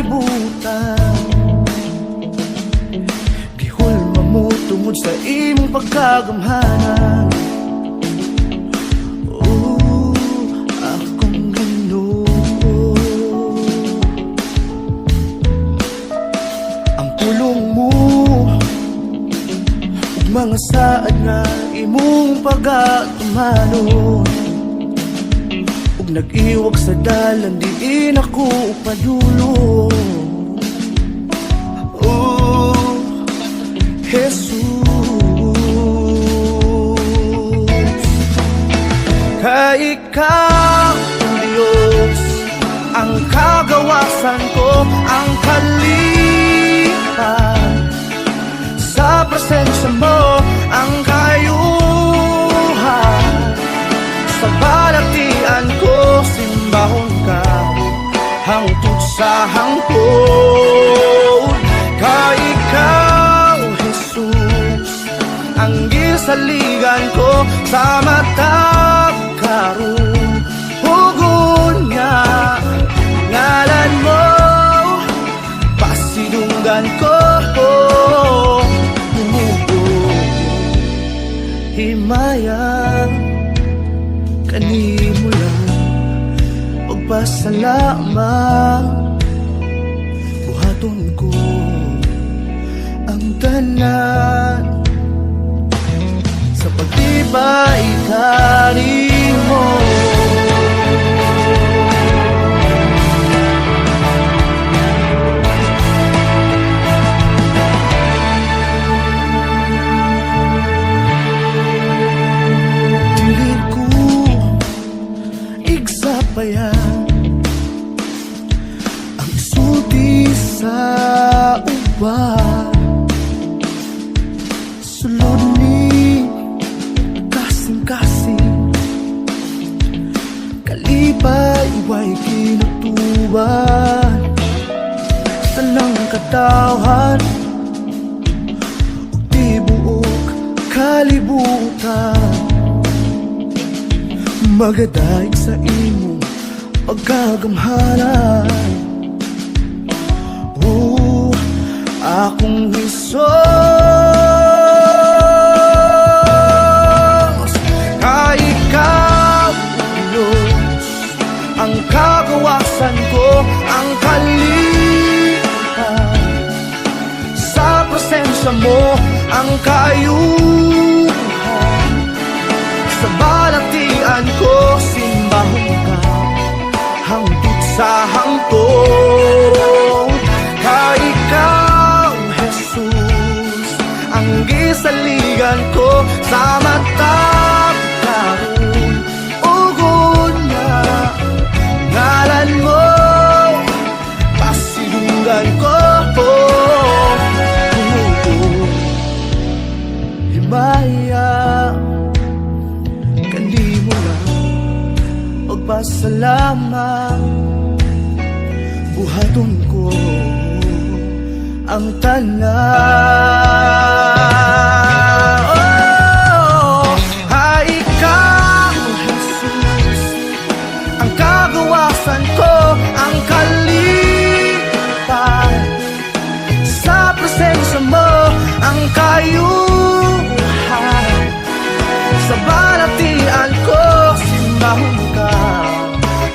kalibutan. Gihol mo tungod sa imong pagkagamhanan. Akong Ginoo, ang pulong mo ug mga saad nga imong pagatumanon, ug nag-iwag sa dalan diin ako padulong. Jesus, kay ikaw, Diyos, ang kagawasan ko, ang kalipan. Sa presensya mo, ang kayuhan. Sa balatian ko, simbahon ka, hangtod sa hangtod. Kay ikaw, Jesus, ang gisaligan ko sa matag karon. Hugon nga ngalan mo, pasidunggan ko. Himaya kanimo lang, pagpasalamat. Buhaton ko ang tanan sa pagtibay kanimo. Dili ko igsapayan ang isulti sa uban. Sulod ni kasing-kasing, kalipay way kinutuban. Tanang katawhan ug tibuok kalibutan, magadaig sa imong pagkagamhanan. Akong Jesus, kay ikaw, Diyos, ang kagawasan ko, ang kalipan. Sa presensya mo, ang kayuhan. Sa balatian ko, simbahon ka, hangtod sa hangtod. Kay ikaw, Jesus, ang gisaligan ko sa matag karon. Ugon na ngalan mo, pasidunggan ko. Himaya kanimo lang, pagpasalamat. Buhaton ko ang tanan. Ay ikaw, Jesus, ang kagawasan ko, ang kalipan. Sa presensya mo, ang kayuhan. Sa balatian ko, simbahon ka,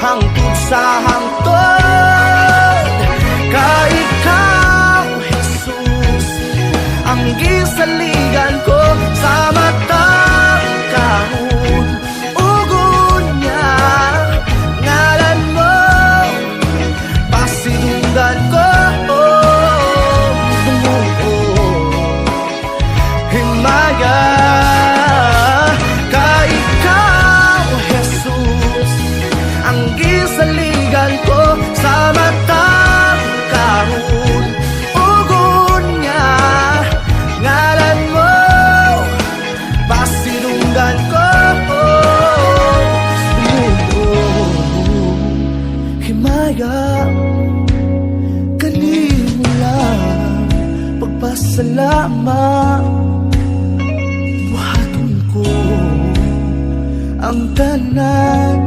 hangtod sa hangtod. Kay ikaw, Jesus, ang gisaligan ko sa matag karon. Ugon niya ngalan mo, pasidunggan ko. Himaya kay ikaw, Jesus, ang gisaligan ko sa matag karon. Ugon niya ngalan mo, pasidunggan ko. Himaya kanimo lang, pagpasalamat. Buhaton ko ang tanan